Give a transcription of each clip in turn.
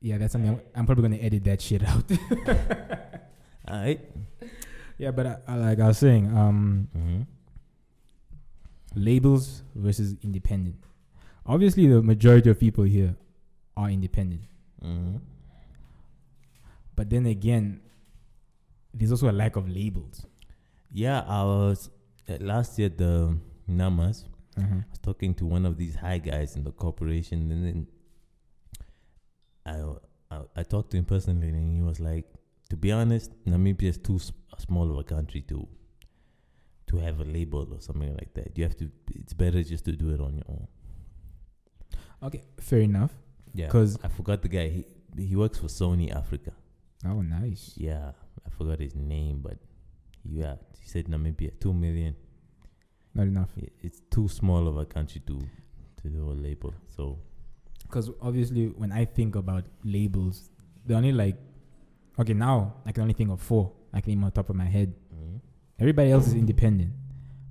Yeah, that's something I'm probably gonna edit that shit out. Alright. Yeah, but like I was saying, Mm-hmm. labels versus independent. Obviously, the majority of people here are independent. Mm-hmm. But then again, there's also a lack of labels. Yeah, I was last year at the Namas. Uh-huh. I was talking to one of these high guys in the corporation, and then I talked to him personally, and he was like, to be honest, Namibia is too small of a country to have a label or something like that. You have to. It's better just to do it on your own. Okay, fair enough. Yeah, 'Cause I forgot the guy. He works for Sony Africa. Oh, nice. Yeah, I forgot his name, but he said Namibia 2 million. Not enough. It's too small of a country to do a label. So, Because obviously, when I think about labels, they're only like, okay, now I can only think of 4. I can name on top of my head. mm-hmm. Everybody else is independent.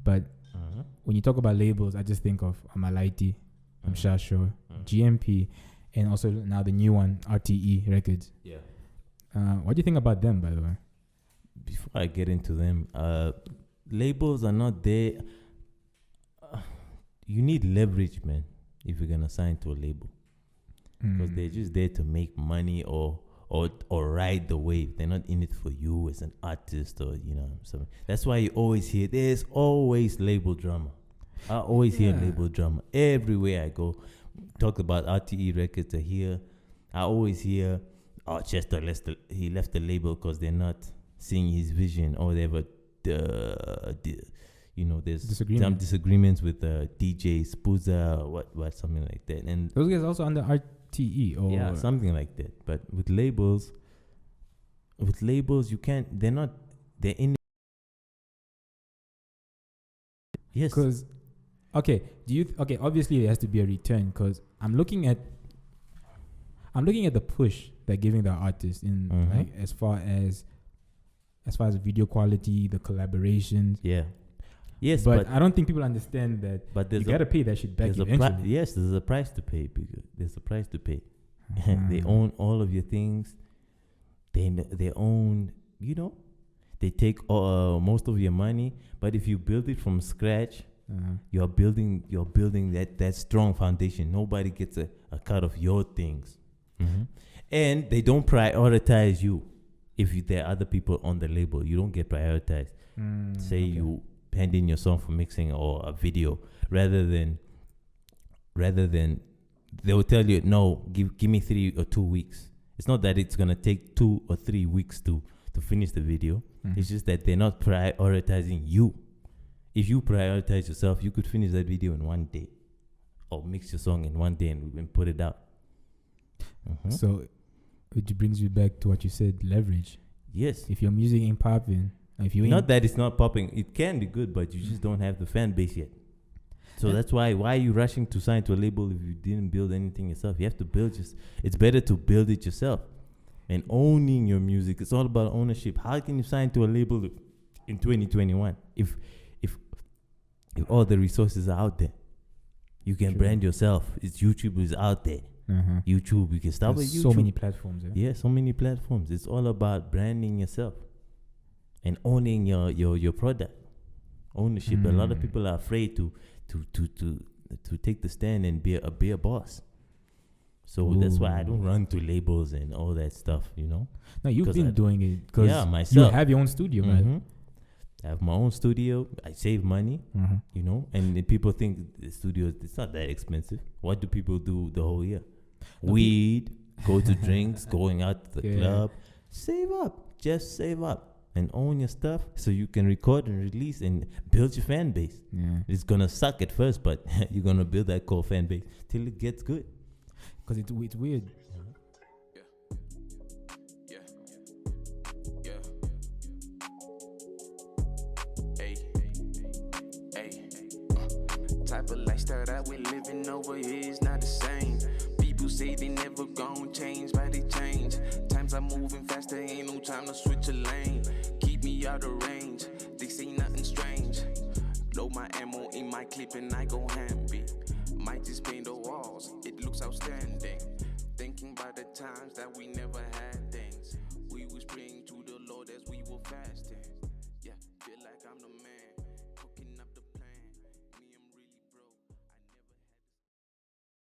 But Uh-huh. when you talk about labels, I just think of Amalaiti, Mhm. Shaeto, Mhm. GMP, and also now the new one, RTE Records. Yeah. What do you think about them, by the way? Before I get into them, labels are not there. You need leverage, man, if you're gonna sign to a label, because they're just there to make money or ride the wave. They're not in it for you as an artist or something. That's why you always hear there's always label drama. I always hear label drama everywhere I go. Talk about RTE Records here. I always hear, Chester he left the label because they're not seeing his vision, or they have there's some disagreements with DJ Spooza, what something like that. And those guys also under RTE or something like that. But with labels you can't. They're in. Yes. Because obviously there has to be a return, because I'm looking at the push they're giving the artists in like as far as video quality, the collaborations. Yeah. Yes, but I don't think people understand that. But you gotta pay that shit back eventually. Yes, there's a price to pay. There's a price to pay. They own all of your things. They own. They take most of your money. But if you build it from scratch, you're building that strong foundation. Nobody gets a cut of your things, and they don't prioritize you. If there are other people on the label, you don't get prioritized. You hand in your song for mixing or a video, rather than they will tell you, no, give me 3 or 2 weeks. It's not that it's gonna take 2 or 3 weeks to finish the video. It's just that they're not prioritizing you. If you prioritize yourself, you could finish that video in 1 day, or mix your song in 1 day and put it out. So it brings you back to what you said, leverage. Yes. If your music ain't popping, if you not that it's not popping, it can be good, but you just don't have the fan base yet. So that's why are you rushing to sign to a label if you didn't build anything yourself? You have to build it's better to build it yourself. And owning your music, it's all about ownership. How can you sign to a label in 2021 if all the resources are out there? You can brand yourself. YouTube is out there. YouTube, you can start with YouTube. So many platforms. Yeah, so many platforms. It's all about branding yourself and owning your product. Ownership. A lot of people are afraid to take the stand and be a boss. So that's why I don't run to labels and all that stuff, No, you've been doing it because myself. You have your own studio, right? I have my own studio. I save money, and people think the studio, it's not that expensive. What do people do the whole year? Weed, go to drinks, going out to the club. Save up. Just save up and own your stuff so you can record and release and build your fan base. Yeah. It's going to suck at first, but you're going to build that core fan base till it gets good. Because it's weird. Type of lifestyle that we're living over here is not the same. People say they never gon' change, but they change. Times are moving faster, ain't no time to switch a lane. Keep me out of range, they say nothing strange. Load my ammo in my clip and I go ham.